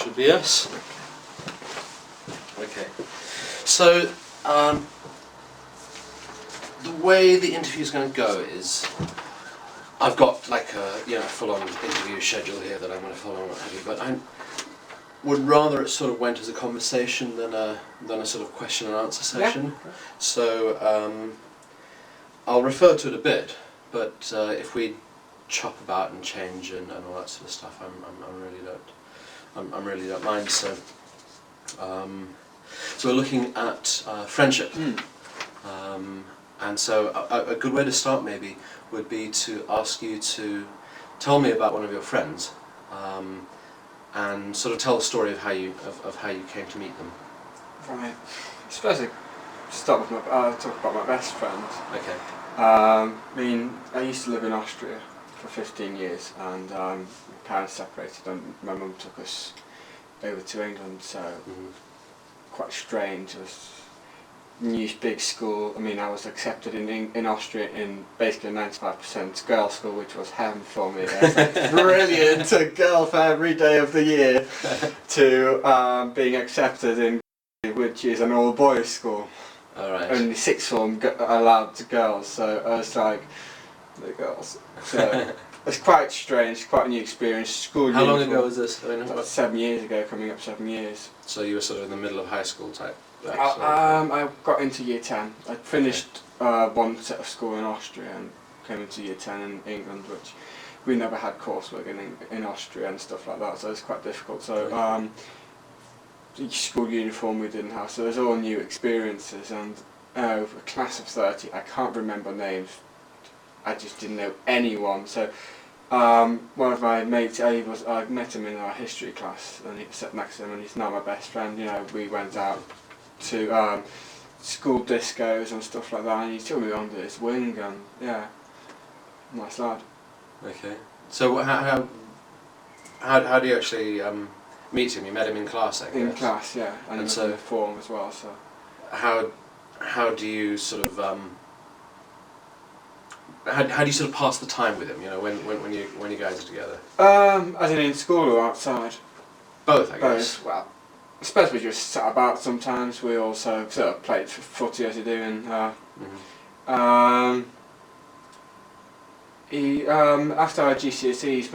should be yes. Okay. So, the way the interview is going to go is, I've got like a full-on interview schedule here that I'm going to follow and what have you, but I would rather it sort of went as a conversation than a sort of question and answer session. Yeah. So I'll refer to it a bit, but if we chop about and change and all that sort of stuff, I really don't mind. So we're looking at friendship. And so a good way to start maybe would be to ask you to tell me about one of your friends, and sort of tell a story of how you came to meet them. Right. I suppose I start with talk about my best friend. Okay. I used to live in Austria for 15 years, and my parents separated, and my mum took us over to England. So quite strange. It was new big school. I was accepted in Austria in basically a 95% girls' school, which was heaven for me. Brilliant, a girl for every day of the year, to being accepted in, which is an all-boys school. All right. Only sixth form allowed to girls, so I was like, the girls. So it's quite strange, quite a new experience. School. How long ago was this? About 7 years ago, coming up 7 years. So you were sort of in the middle of high school type? I got into year 10. I finished one set of school in Austria and came into year 10 in England, which we never had coursework in Austria and stuff like that, so it's quite difficult. So each school uniform we didn't have, so it was all new experiences, and a class of 30, I can't remember names, I just didn't know anyone. So one of my mates, I met him in our history class, and he sat next to him, and he's now my best friend. We went out to school discos and stuff like that, and he took me under his wing, and yeah, nice lad. Okay. So how do you actually meet him? You met him in class, I guess? In class, yeah, and he so was in the form as well. So how do you sort of how do you sort of pass the time with him? When you guys are together. As in school or outside? Both, I guess. Both. Well, I suppose we just sat about sometimes. We also sort of played footy as you do, and he after our GCSEs,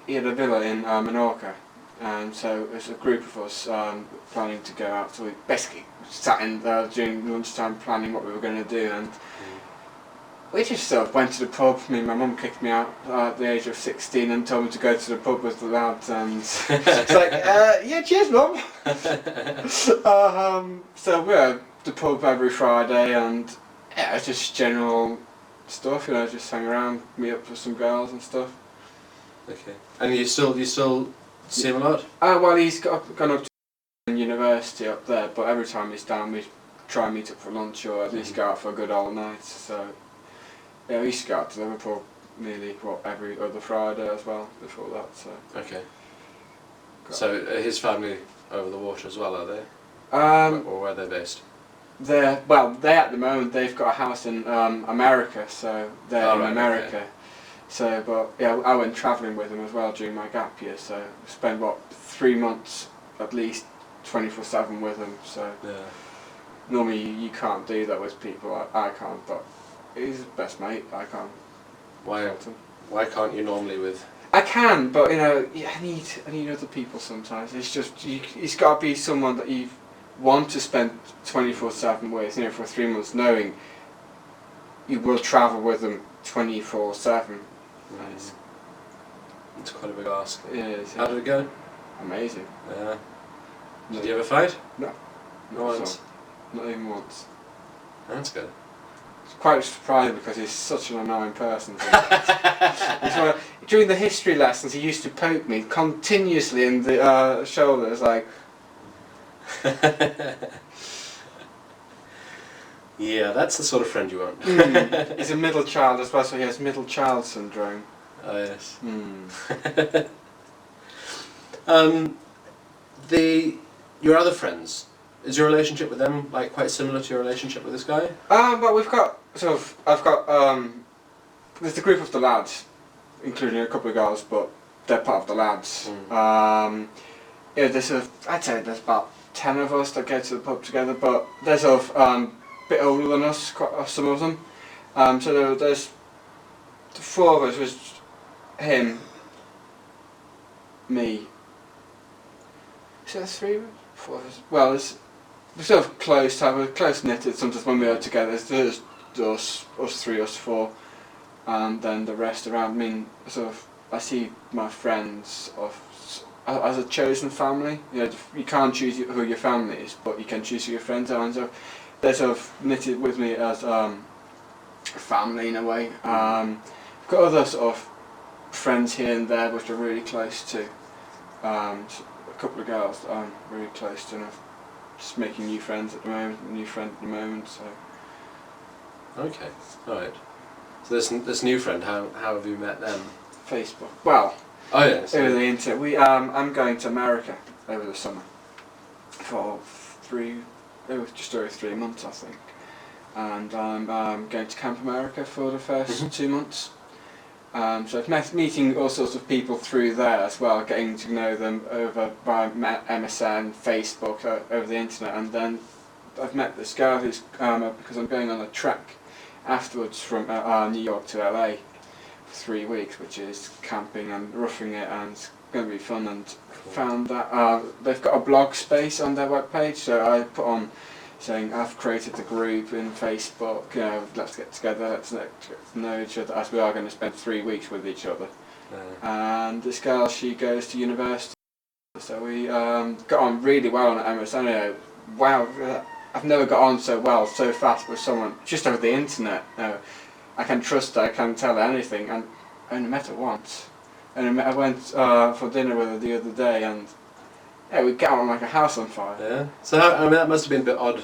he had a villa in Menorca, and so there's a group of us planning to go out. So we basically sat in during lunchtime planning what we were going to do, and we just sort of went to the pub. My mum kicked me out at the age of 16 and told me to go to the pub with the lads, and it's like, yeah, cheers, mum. So we were at the pub every Friday, and yeah, it's just general stuff, just hang around, meet up with some girls and stuff. Okay. And you still see him a lot? Well, he's gone up to university up there, but every time he's down, we try and meet up for lunch or at least go out for a good old night. So yeah, we used to go out to Liverpool nearly every other Friday as well before that. So okay. So his family over the water as well, are they? Or where are they based? They at the moment they've got a house in America, so they're in America. Okay. So, but yeah, I went travelling with them as well during my gap year. So I spent 3 months at least 24/7 with them. So yeah. Normally you can't do that with people. I can't, but he's his best mate. I can't. Why can't you normally with? I can, but I need other people sometimes. It's just it's got to be someone that you want to spend 24/7 with. For 3 months, knowing you will travel with them 24/7. It's quite a big ask. It is. How did it go? Amazing. Yeah. Did you ever fight? No. Not once? Not even once. That's good. It's quite surprising because he's such an annoying person. During the history lessons, he used to poke me continuously in the shoulders, like. Yeah, that's the sort of friend you want. He's a middle child as well, so he has middle child syndrome. Oh yes. Your other friends, is your relationship with them quite similar to your relationship with this guy? But we've got there's the group of the lads, including a couple of girls, but they're part of the lads. yeah, there's I'd say there's about 10 of us that go to the pub together, but they're sort of a bit older than us, some of them. So there's the 4 of us, was him, me. Is there 3? 4 of us. Well, we're sort of close, we're close knitted. Sometimes when we are together, there's us 3, us 4, and then the rest around. I mean, sort of, I see my friends as a chosen family. You know, you can't choose who your family is, but you can choose who your friends are, and so they're sort of knitted with me as a family in a way. I've got other sort of friends here and there which are really close to. A couple of girls that I'm really close to, and I'm just making new friends at the moment. So. Okay, all right. So this new friend, how have you met them? Facebook. Well. Oh yes. Over the internet. I'm going to America over the summer for just over 3 months, I think, and I'm going to Camp America for the first 2 months. So I've meeting all sorts of people through there as well, getting to know them over by MSN, Facebook, over the internet, and then I've met this girl who's because I'm going on a trek afterwards from New York to LA for 3 weeks, which is camping and roughing it, and it's going to be fun. And found that they've got a blog space on their webpage, so I put on saying I've created the group in Facebook, you know, let's get together, let's get to know each other, as we are going to spend 3 weeks with each other. And this girl, she goes to university, so we got on really well on MSN. You know, wow, I've never got on so well, so fast with someone just over the internet. You know, I can trust her, I can tell her anything, and I only met her once. And I went for dinner with her the other day, and yeah, we get on like a house on fire. Yeah. So I mean, that must have been a bit odd,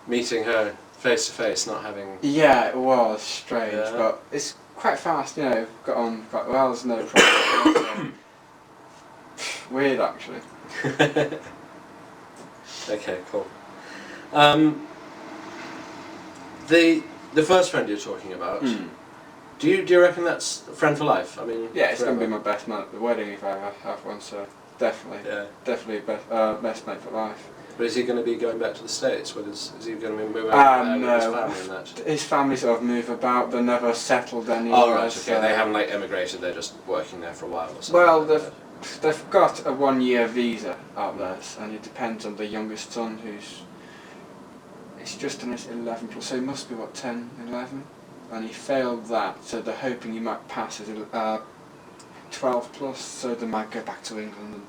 meeting her face to face, not having. Yeah, it was strange, Yeah. but it's quite fast. You know, got on quite well. There's no problem. Weird, actually. Okay, cool. The first friend you're talking about. Do you reckon that's a friend for life? I mean. Yeah, it's forever? going to be my best man at the wedding if I ever have one. So definitely, Yeah. definitely best mate for life. But is he going to be going back to the States? Is he going to be moving out there with his family and that? His family sort of move about. They're never settled anywhere. Oh right, okay. So They haven't like emigrated. They're just working there for a while or something. well, like they've got a 1-year visa out there, and it depends on the youngest son, he's just in his 11 plus, so he must be what 10, 11, and he failed that. So they're hoping he might pass his 12 plus, so they might go back to England. And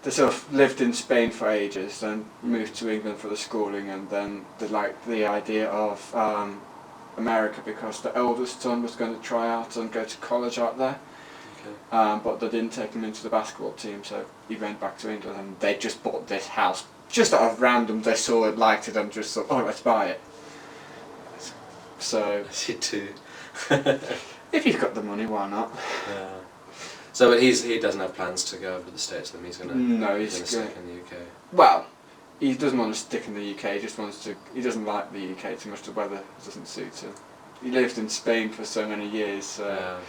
they sort of lived in Spain for ages, then moved to England for the schooling, and then they liked the idea of America because the oldest son was going to try out and go to college out there. Okay. But they didn't take him into the basketball team, so he went back to England, and they just bought this house. Just out of random, they saw it, liked it, and just thought, oh, let's buy it. So, I see too. if you've got the money, why not? Yeah. So, but he doesn't have plans to go over to the States. Then he's gonna. No, he's gonna stick in the UK. Well, he doesn't want to stick in the UK. He just wants to. He doesn't like the UK too much. The weather doesn't suit him. He lived in Spain for so many years. So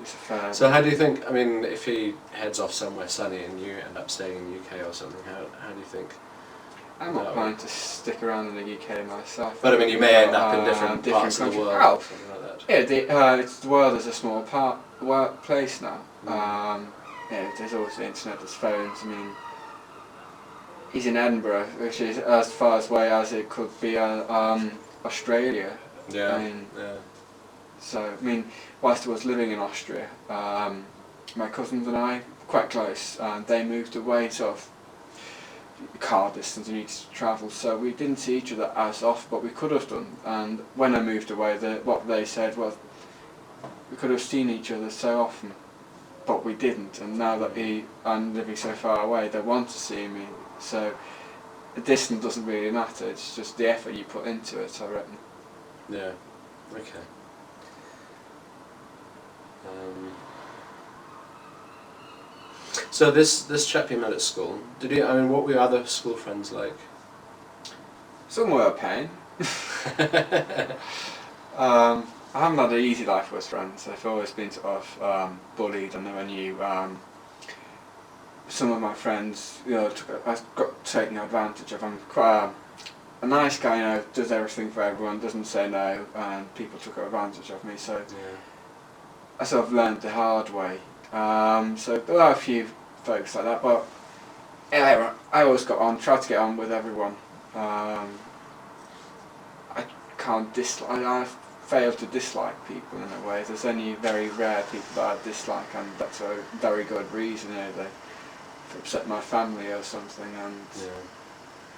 it's a fair. So how do you think? I mean, if he heads off somewhere sunny and you end up staying in the UK or something, how do you think? I'm not planning to stick around in the UK myself. But I mean, you may end up in different parts of the world. Oh, or something like that. yeah. The world is a small place now. Yeah, there's always the internet, there's phones. I mean, he's in Edinburgh, which is as far away as it could be Australia. Yeah. I mean, yeah. So I mean, whilst I was living in Austria, my cousins and I quite close, and they moved away sort of car distance and needed to travel, so we didn't see each other as often, but we could have done. And when I moved away, what they said was we could have seen each other so often, but we didn't. And now that I'm living so far away, they want to see me. So the distance doesn't really matter. It's just the effort you put into it, I reckon. Yeah. Okay. So this chap you met at school, what were your other school friends like? Some were a pain. I haven't had an easy life with friends. I've always been sort of bullied, and when you some of my friends, I got taken advantage of. I'm quite a nice guy, does everything for everyone, doesn't say no, and people took advantage of me. So Yeah. I sort of learned the hard way. So there are a few folks like that, but yeah, I always got on, tried to get on with everyone. I can't dislike. I fail to dislike people in a way. There's only very rare people that I dislike, and that's a very good reason. They upset my family or something, and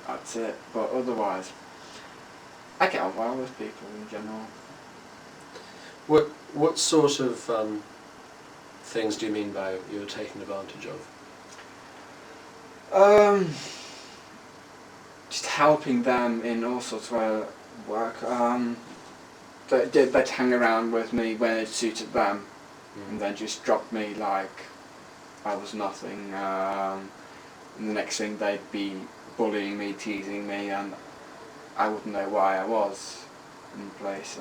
that's it. But otherwise, I get on well with people in general. What sort of things do you mean by you're taken advantage of? Just helping them in all sorts of work. They'd hang around with me when it suited them, and then just drop me like I was nothing. And the next thing they'd be bullying me, teasing me, and I wouldn't know why I was in the place.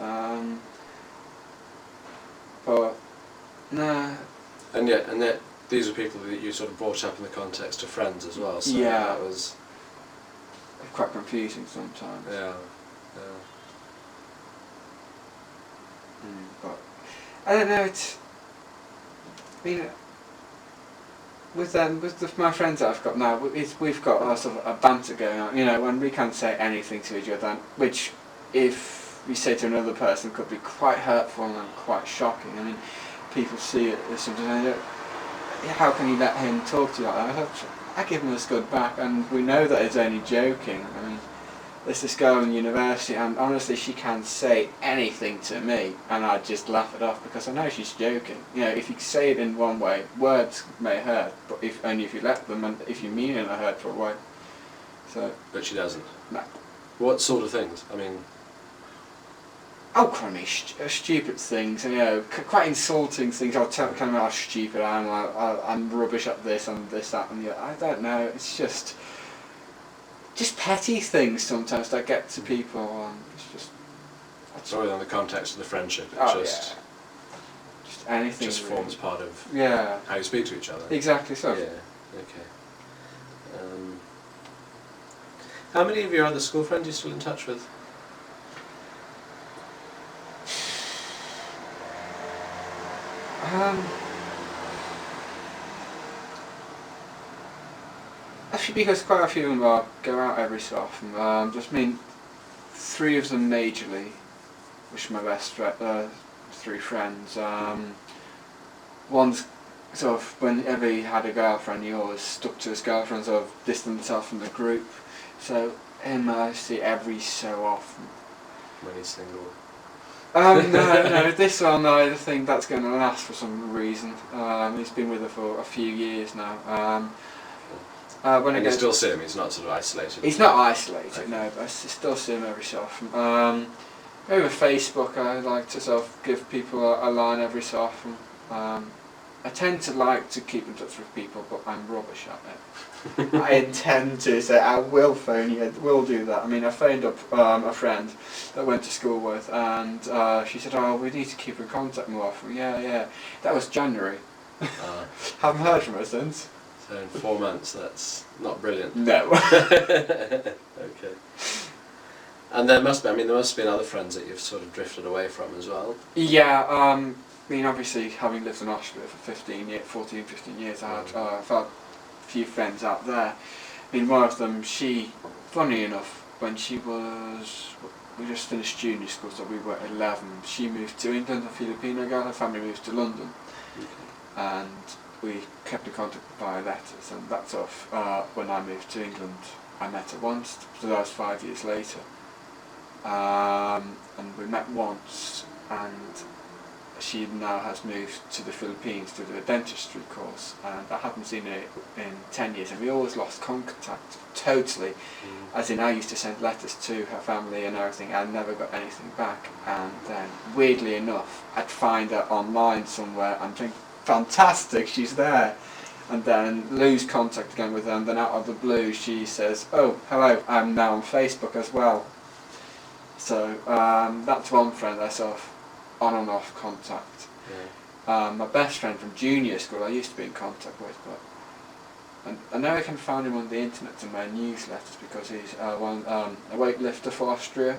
But no. And yet, these are people that you sort of brought up in the context of friends as well. So yeah, that was quite confusing sometimes. Yeah. But I don't know. With my friends that I've got now, we've got a sort of a banter going on. When we can't say anything to each other, which if we say to another person could be quite hurtful and quite shocking. People see it as something. How can you let him talk to you like that? I give him a scud back, and we know that it's only joking. There's this girl in university, and honestly, she can't say anything to me, and I just laugh it off because I know she's joking. If you say it in one way, words may hurt, but only if you let them, and if you mean it in a hurtful way. So. But she doesn't. No. What sort of things? Crummy, stupid things, quite insulting things. I'll tell them how stupid I am. I'm rubbish at this and this, that, and the other. I don't know. It's just petty things sometimes that get to people, and it's just. Sorry, in the context of the friendship, just anything. Just really. forms part of how you speak to each other. Exactly so. Yeah. Okay. How many of your other school friends are you still in touch with? Actually, because quite a few of them go out every so often. Just 3 of them majorly, which are my best 3 friends. One's sort of, whenever he had a girlfriend, he always stuck to his girlfriend, sort of distanced himself from the group. So him I see every so often. When he's single. No, this one I think that's going to last for some reason. He's been with her for a few years now. And you still see him, he's not sort of isolated? He's not isolated, okay. No, but I still see him every so often. Over Facebook I like to sort of give people a line every so often. I tend to like to keep in touch with people, but I'm rubbish at it. I intend to, so I will phone you, will do that. I phoned up a friend that I went to school with, and she said, we need to keep in contact more often. Yeah. That was January. Haven't heard from her since. So in 4 months, that's not brilliant. No. Okay. And there must have been other friends that you've sort of drifted away from as well. Yeah, obviously having lived in Austria for 14, 15 years, I've had a few friends out there. One of them, funny enough, when we just finished junior school, so we were 11, she moved to England, a Filipino girl, her family moved to London. Okay. And we kept in contact via letters, and that's off when I moved to England. I met her once, so that was 5 years later. And we met once, and she now has moved to the Philippines to do a dentistry course, and I haven't seen her in 10 years, and we always lost contact totally. As in, I used to send letters to her family and everything, I never got anything back, and then weirdly enough I'd find her online somewhere and think, fantastic, she's there, and then lose contact again with her, and then out of the blue she says, oh hello, I'm now on Facebook as well. So that's one friend I sort of on and off contact. Yeah. My best friend from junior school I used to be in contact with, but And I know I can find him on the internet in my newsletters because he's a weightlifter for Austria.